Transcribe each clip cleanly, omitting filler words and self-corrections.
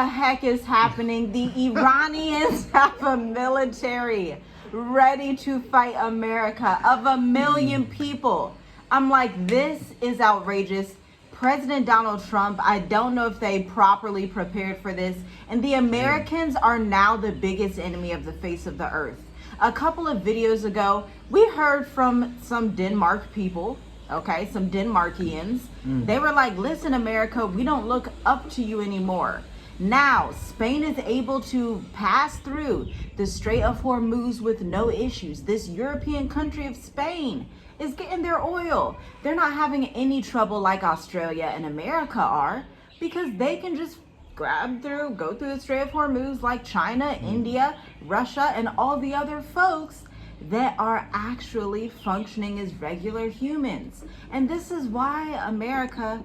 heck is happening? The Iranians have a military ready to fight America of 1 million people. I'm like, this is outrageous. President Donald Trump, I don't know if they properly prepared for this. And the Americans are now the biggest enemy of the face of the earth. A couple of videos ago, we heard from some Denmark people, okay, some Denmarkians. They were like, listen, America, we don't look up to you anymore. Now, Spain is able to pass through the Strait of Hormuz with no issues. This European country of Spain is getting their oil. They're not having any trouble like Australia and America are, because they can just go through the Strait of Hormuz like China, India, Russia, and all the other folks that are actually functioning as regular humans. And this is why America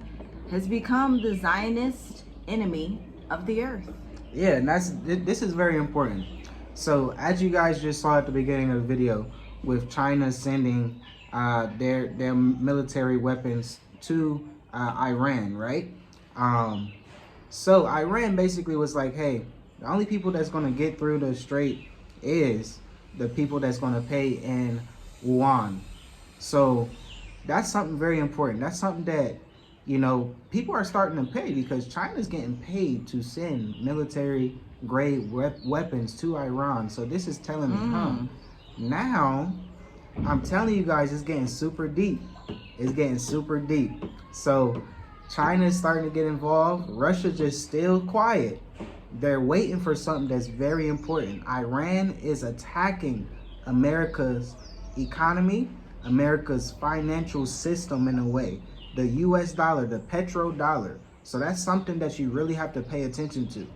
has become the Zionist enemy of the earth. Yeah, and this is very important. So as you guys just saw at the beginning of the video, with China sending their military weapons to Iran, right? So Iran basically was like, hey, the only people that's going to get through the strait is the people that's going to pay in yuan. So that's something very important. That's something that, you know, people are starting to pay, because China's getting paid to send military grade weapons to Iran. So this is telling me, now I'm telling you guys, it's getting super deep. It's getting super deep. So China is starting to get involved. Russia just still quiet. They're waiting for something that's very important. Iran is attacking America's economy, America's financial system in a way. The US dollar, the petrodollar. So that's something that you really have to pay attention to.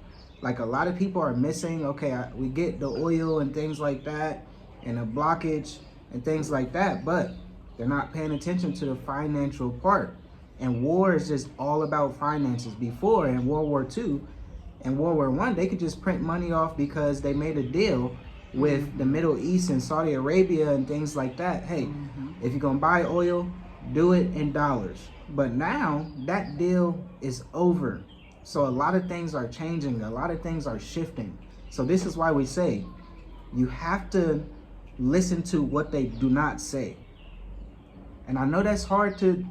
Like, a lot of people are missing, okay, we get the oil and things like that, and a blockage and things like that, but they're not paying attention to the financial part. And war is just all about finances. Before, in World War II and World War I, they could just print money off because they made a deal with the Middle East and Saudi Arabia and things like that. Hey, if you're gonna buy oil, do it in dollars. But now that deal is over. So a lot of things are changing. A lot of things are shifting. So this is why we say you have to listen to what they do not say. And I know that's hard to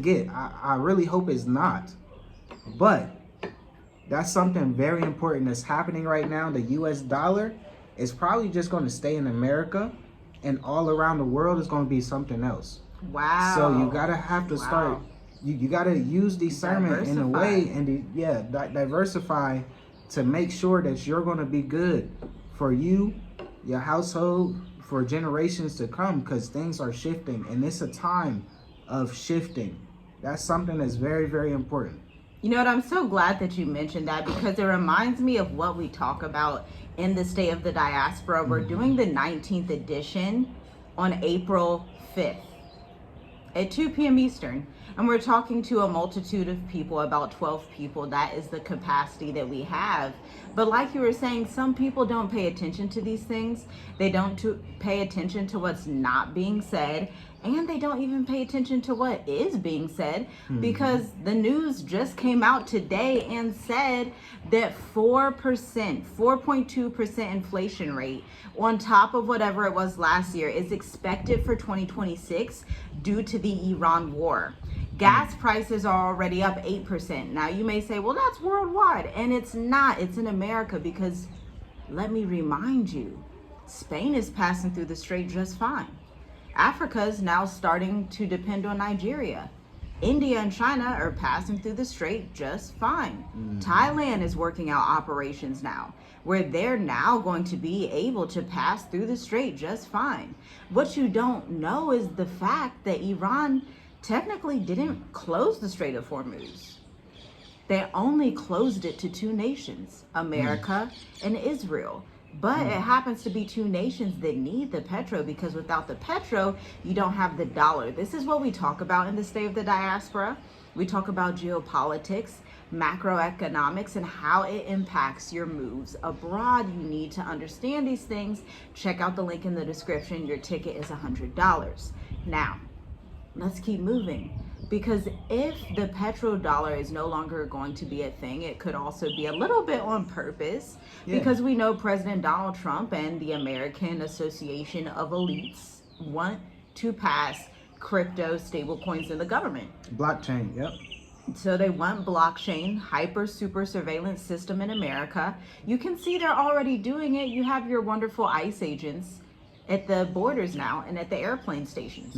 get. I really hope it's not. But that's something very important that's happening right now. The US dollar is probably just going to stay in America, and all around the world is going to be something else. Wow. So you gotta have to start. You gotta use discernment in a way, and diversify to make sure that you're going to be good for you, your household, for generations to come, because things are shifting, and it's a time of shifting. That's something that's very, very important. You know what? I'm so glad that you mentioned that, because it reminds me of what we talk about in the State of the Diaspora. We're doing the 19th edition on April 5th at 2 p.m. Eastern. And we're talking to a multitude of people, about 12 people. That is the capacity that we have. But like you were saying, some people don't pay attention to these things. They don't pay attention to what's not being said. And they don't even pay attention to what is being said, because the news just came out today and said that 4.2% inflation rate on top of whatever it was last year is expected for 2026 due to the Iran war. Gas prices are already up 8%. Now you may say, well, that's worldwide. And it's not. It's in America, because let me remind you, Spain is passing through the strait just fine. Africa is now starting to depend on Nigeria. India and China are passing through the strait just fine. Thailand is working out operations now, where they're now going to be able to pass through the strait just fine. What you don't know is the fact that Iran technically didn't close the Strait of Hormuz. They only closed it to two nations, America and Israel. But it happens to be two nations that need the petro, because without the petro, you don't have the dollar. This is what we talk about in the State of the Diaspora. We talk about geopolitics, macroeconomics, and how it impacts your moves abroad. You need to understand these things. Check out the link in the description. Your ticket is $100. Now, let's keep moving. Because if the petrodollar is no longer going to be a thing, it could also be a little bit on purpose. Yeah. Because we know President Donald Trump and the American Association of Elites want to pass crypto stablecoins in the government. Blockchain, yep. So they want blockchain, hyper super surveillance system in America. You can see they're already doing it. You have your wonderful ICE agents at the borders now and at the airplane stations.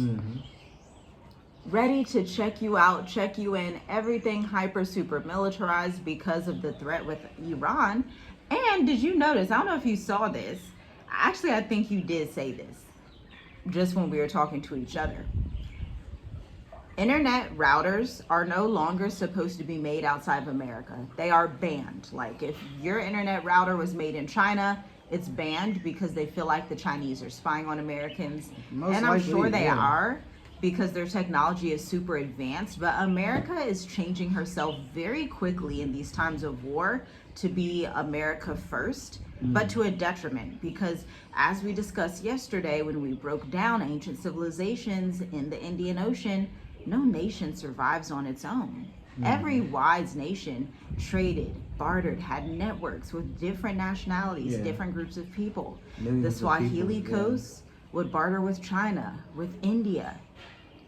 Ready to check you out, check you in, everything hyper super militarized because of the threat with Iran. And did you notice, I don't know if you saw this, actually I think you did say this just when we were talking to each other. Internet routers are no longer supposed to be made outside of America. They are banned. Like if your internet router was made in China, it's banned because they feel like the Chinese are spying on Americans. Most and I'm likely, sure they yeah. are, because their technology is super advanced. But America is changing herself very quickly in these times of war to be America first, but to a detriment, because as we discussed yesterday when we broke down ancient civilizations in the Indian Ocean, no nation survives on its own. Every wise nation traded, bartered, had networks with different nationalities, different groups of people. Millions The of Swahili people, coast would barter with China, with India.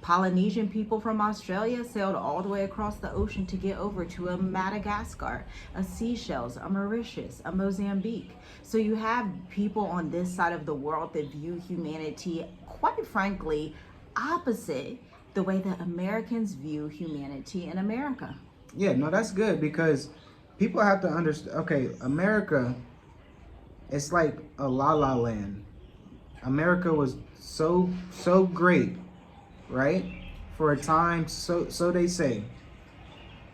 Polynesian people from Australia sailed all the way across the ocean to get over to a Madagascar, a Seychelles, a Mauritius, a Mozambique. So you have people on this side of the world that view humanity, quite frankly, opposite the way that Americans view humanity in America. Yeah, no, that's good, because people have to understand, okay, America, it's like a la land. America was so great, right? For a time, so they say.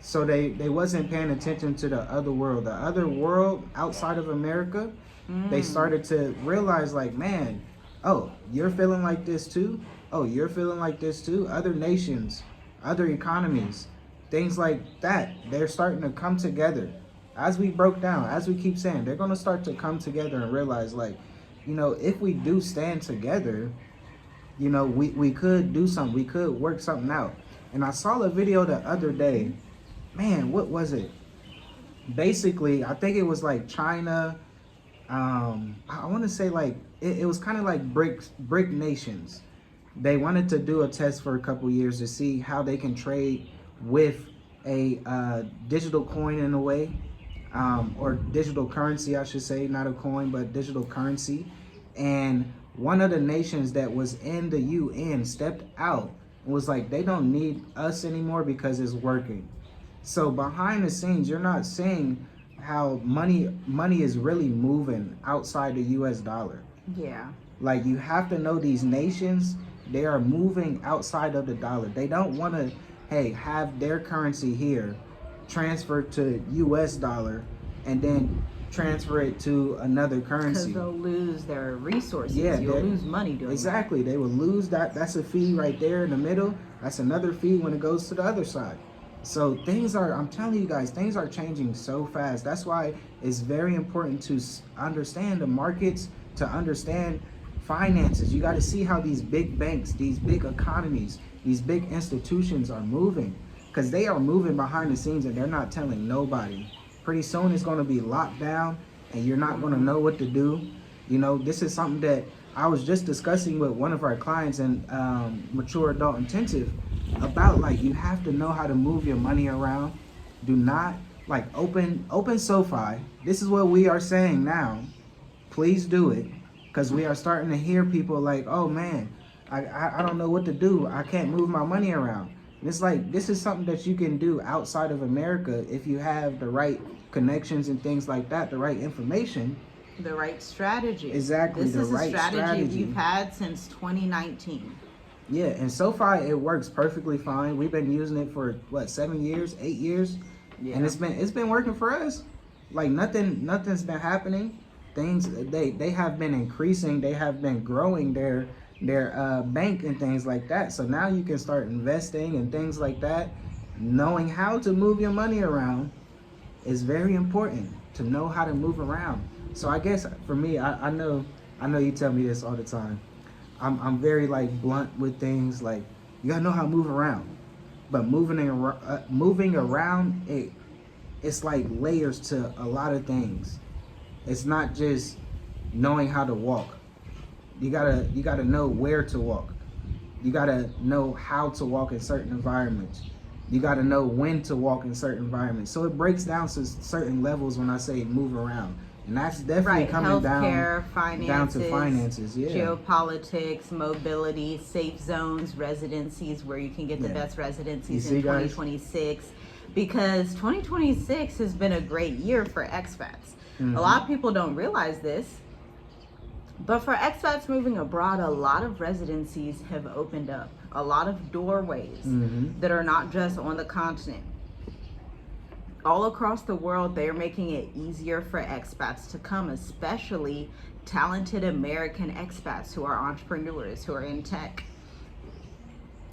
So they wasn't paying attention to the other world. The other world outside of America, they started to realize like, man, oh, you're feeling like this too? Oh, you're feeling like this too? Other nations, other economies, things like that, they're starting to come together. As we broke down, as we keep saying, they're going to start to come together and realize like, you know, if we do stand together, you know, we could do something. We could work something out. And I saw a video the other day. Man, what was it? Basically, I think it was like China. I want to say like, it was kind of like brick nations. They wanted to do a test for a couple years to see how they can trade with a digital coin in a way, or digital currency, I should say, not a coin, but digital currency. And one of the nations that was in the UN stepped out and was like, they don't need us anymore because it's working. So behind the scenes, you're not seeing how money is really moving outside the US dollar. Yeah. Like, you have to know these nations, they are moving outside of the dollar. They don't want to, hey, have their currency here, transfer to US dollar, and then transfer it to another currency. Because they'll lose their resources. Yeah, You'll lose money doing exactly. They will lose that. That's a fee right there in the middle. That's another fee when it goes to the other side. So things are, I'm telling you guys, things are changing so fast. That's why it's very important to understand the markets, to understand finances. You got to see how these big banks, these big economies, these big institutions are moving, because they are moving behind the scenes and they're not telling nobody. Pretty soon it's going to be locked down and you're not going to know what to do. You know, this is something that I was just discussing with one of our clients in Mature Adult Intensive about, like, you have to know how to move your money around. Do not, like, open SoFi. This is what we are saying now. Please do it, because we are starting to hear people like, oh man, I don't know what to do. I can't move my money around. And it's like, this is something that you can do outside of America if you have the right connections and things like that, the right information. The right strategy. Exactly, This the is a right strategy. we've had since 2019. Yeah, and SoFi, it works perfectly fine. We've been using it for what, 7 years, 8 years, and it's been working for us. Like, nothing's been happening. Things, they have been increasing. They have been growing their bank and things like that. So now you can start investing and things like that. Knowing how to move your money around is very important, to know how to move around. So I guess for me, I know you tell me this all the time. I'm very like blunt with things. Like, you gotta know how to move around. But moving around, it's like layers to a lot of things. It's not just knowing how to walk. You gotta know where to walk. You gotta know how to walk in certain environments. You gotta know when to walk in certain environments. So it breaks down to certain levels when I say move around. And that's definitely coming Healthcare, down to finances, yeah. Geopolitics, mobility, safe zones, residencies, where you can get the best residencies in 2026. Guys? Because 2026 has been a great year for expats. Mm-hmm. A lot of people don't realize this, but for expats moving abroad, a lot of residencies have opened up. A lot of doorways that are not just on the continent. All across the world, they're making it easier for expats to come, especially talented American expats who are entrepreneurs, who are in tech,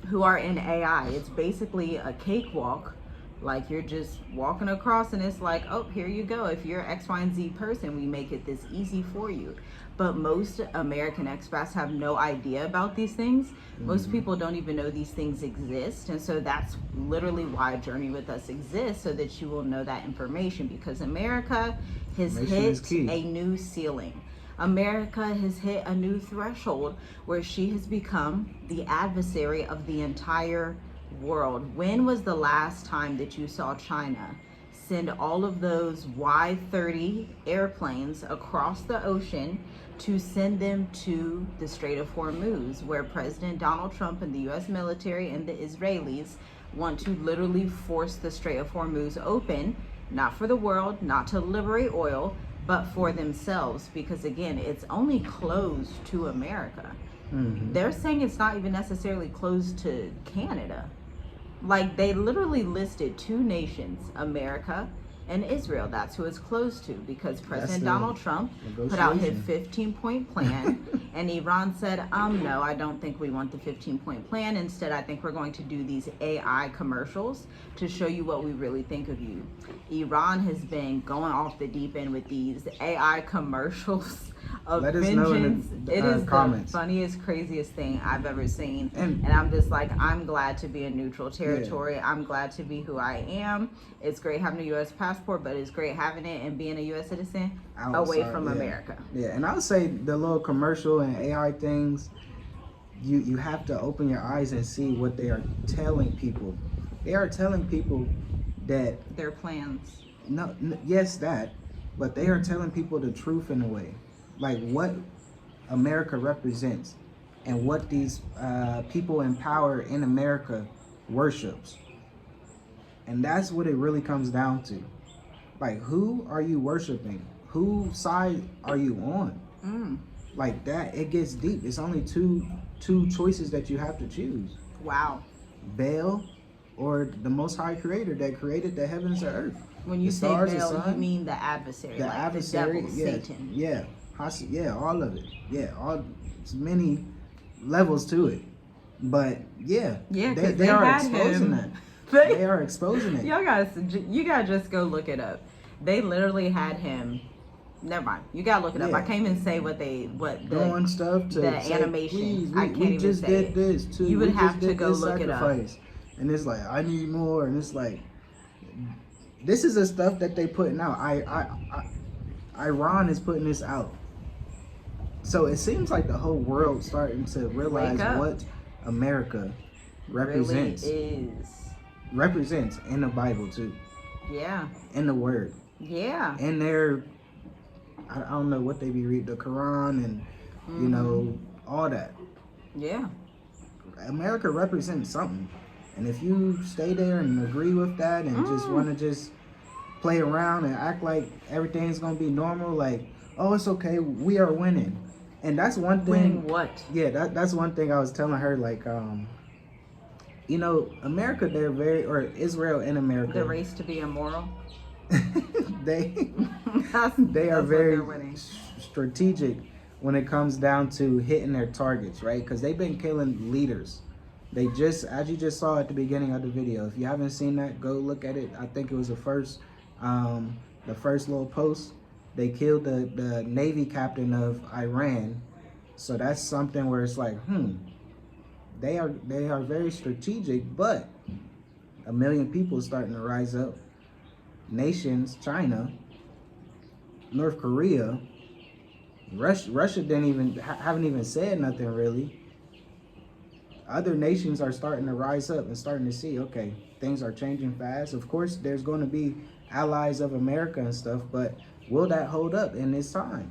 who are in AI. It's basically a cakewalk. Like, you're just walking across and it's like, oh, here you go. If you're X, Y, and Z person, we make it this easy for you. But most American expats have no idea about these things. Most people don't even know these things exist. And so that's literally why Journey With Us exists, so that you will know that information, because America has hit a new ceiling. America has hit a new threshold where she has become the adversary of the entire world. When was the last time that you saw China send all of those Y-30 airplanes across the ocean to send them to the Strait of Hormuz, where President Donald Trump and the U.S. military and the Israelis want to literally force the Strait of Hormuz open, not for the world, not to liberate oil, but for themselves, because again, it's only closed to America. They're saying it's not even necessarily closed to Canada. Like, they literally listed two nations, America and Israel. That's who it's close to, because President Donald Trump put out his 15-point plan, and Iran said, no, I don't think we want the 15-point plan. Instead, I think we're going to do these AI commercials to show you what we really think of you. Iran has been going off the deep end with these AI commercials of vengeance. It is the funniest, craziest thing I've ever seen. And I'm just like, I'm glad to be in neutral territory. Yeah. I'm glad to be who I am. It's great having a U.S. passport, but it's great having it and being a U.S. citizen away from America. Yeah, and I would say the little commercial and AI things, you have to open your eyes and see what they are telling people. They are telling people that their plans. Yes, that, but they are telling people the truth in a way, like what America represents and what these people in power in America worships. And that's what it really comes down to. Like, who are you worshiping? Whose side are you on? Like that, it gets deep. It's only two choices that you have to choose. Wow. Baal or the Most High Creator that created the heavens and earth. When you say Baal, you mean the adversary, the like adversary, the devil, Satan. Yeah, all of it. Yeah, it's many levels to it. But yeah, they are exposing that. They are exposing it. You gotta just go look it up. They literally had him. Never mind. You gotta look it up. I can't even say what doing stuff to the say, animation. I can't we even just say did it. This too. You would have to go look it up. And it's like, I need more. And it's like, this is the stuff that they putting out. Iran is putting this out. So it seems like the whole world starting to realize what America represents. Really is. Represents in the Bible too. Yeah. In the Word. Yeah. In their, I don't know what they be reading, the Quran and you know, all that. Yeah. America represents something. And if you stay there and agree with that and just want to just play around and act like everything's going to be normal, like, oh, it's okay, we are winning. And that's one thing. Winning what? Yeah, that's one thing I was telling her, like, you know, America, they're very, or Israel and America. The race to be immoral? they are very strategic when it comes down to hitting their targets, right? Because they've been killing leaders. They just, as you just saw at the beginning of the video, if you haven't seen that, go look at it. I think it was the first little post. They killed the Navy captain of Iran. So that's something where it's like, they are very strategic, but 1 million people starting to rise up. Nations, China, North Korea, Russia didn't even haven't even said nothing really. Other nations are starting to rise up and starting to see, okay, things are changing fast. Of course, there's going to be allies of America and stuff, but will that hold up in this time?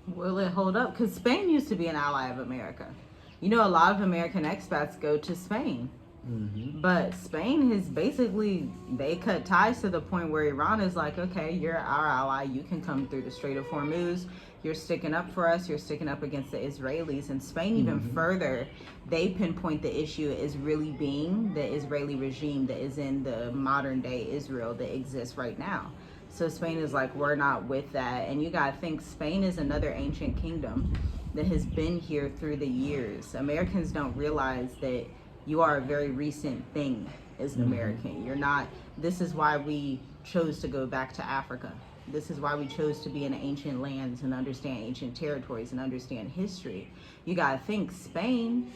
Will it hold up? Because Spain used to be an ally of America. You know, a lot of American expats go to Spain. But Spain has basically, they cut ties to the point where Iran is like, okay, you're our ally. You can come through the Strait of Hormuz. You're sticking up for us. You're sticking up against the Israelis. And Spain even further, they pinpoint the issue as really being the Israeli regime that is in the modern day Israel that exists right now. So Spain is like, we're not with that. And you got to think, Spain is another ancient kingdom that has been here through the years. Americans don't realize that you are a very recent thing as an American. You're not, this is why we chose to go back to Africa. This is why we chose to be in ancient lands and understand ancient territories and understand history. You gotta think, Spain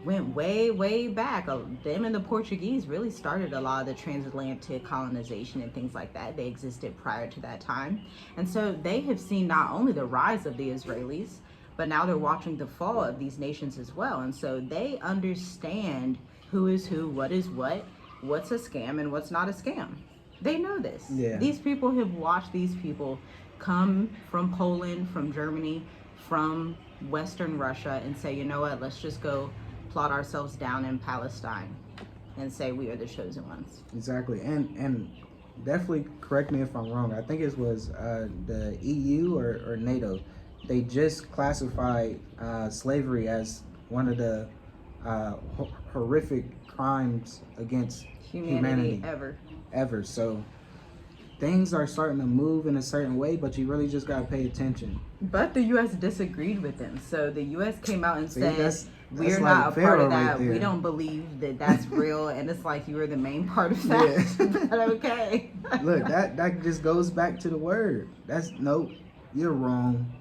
went way, way back. Them and the Portuguese really started a lot of the transatlantic colonization and things like that. They existed prior to that time. And so they have seen not only the rise of the Israelis, but now they're watching the fall of these nations as well. And so they understand who is who, what is what, what's a scam and what's not a scam. They know this. Yeah. These people have watched these people come from Poland, from Germany, from Western Russia and say, you know what, let's just go plot ourselves down in Palestine and say we are the chosen ones. Exactly. And definitely correct me if I'm wrong. I think it was the EU or NATO. They just classified slavery as one of the horrific crimes against humanity ever. So things are starting to move in a certain way, but you really just gotta pay attention. But the U.S. disagreed with them. So the U.S. came out and said, that's we're like not a part of that. Right, we don't believe that that's real. And it's like, you were the main part of that. Yeah. But okay. Look, that just goes back to the word. Nope, you're wrong.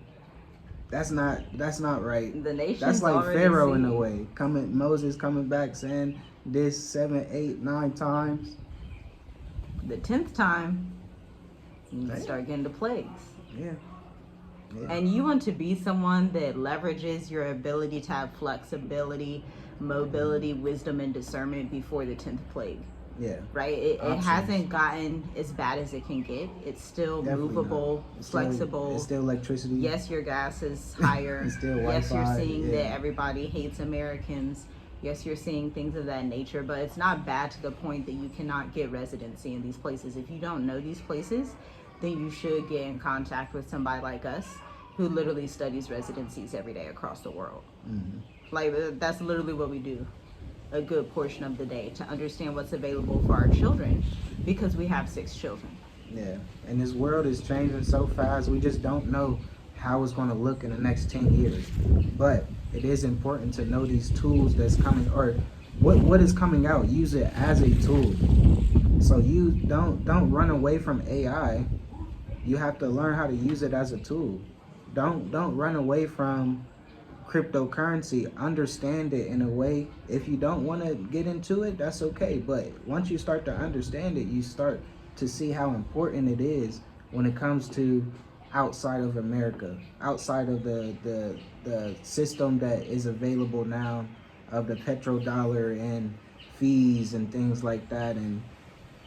That's not right. The nation. That's like Pharaoh in a way. Moses coming back saying this 7, 8, 9 times. The 10th time, you start getting the plagues. Yeah. And you want to be someone that leverages your ability to have flexibility, mobility, wisdom, and discernment before the 10th plague. Yeah. Right? It hasn't gotten as bad as it can get. It's still movable, flexible. It's still electricity. Yes, your gas is higher. It's still yes, Wi-Fi. you're seeing that everybody hates Americans. Yes, you're seeing things of that nature, but it's not bad to the point that you cannot get residency in these places. If you don't know these places, then you should get in contact with somebody like us who literally studies residencies every day across the world. Like, that's literally what we do a good portion of the day, to understand what's available for our children, because we have 6 children. Yeah, and this world is changing so fast, we just don't know how it's going to look in the next 10 years. But it is important to know these tools that's coming, or what is coming out. Use it as a tool. So you don't run away from AI. You have to learn how to use it as a tool. Don't run away from cryptocurrency. Understand it in a way. If you don't want to get into it, that's okay. But once you start to understand it, you start to see how important it is when it comes to outside of America, outside of the system that is available now of the petrodollar and fees and things like that, and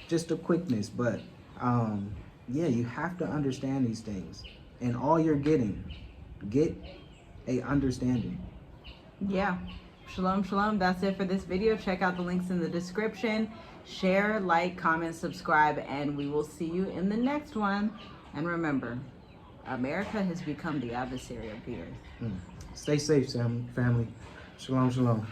just the quickness. But yeah, you have to understand these things, and all you're getting, get a understanding. Yeah. Shalom, shalom. That's it for this video. Check out the links in the description. Share, like, comment, subscribe, and we will see you in the next one. And remember, America has become the adversary of the earth. Stay safe, family. Shalom, shalom.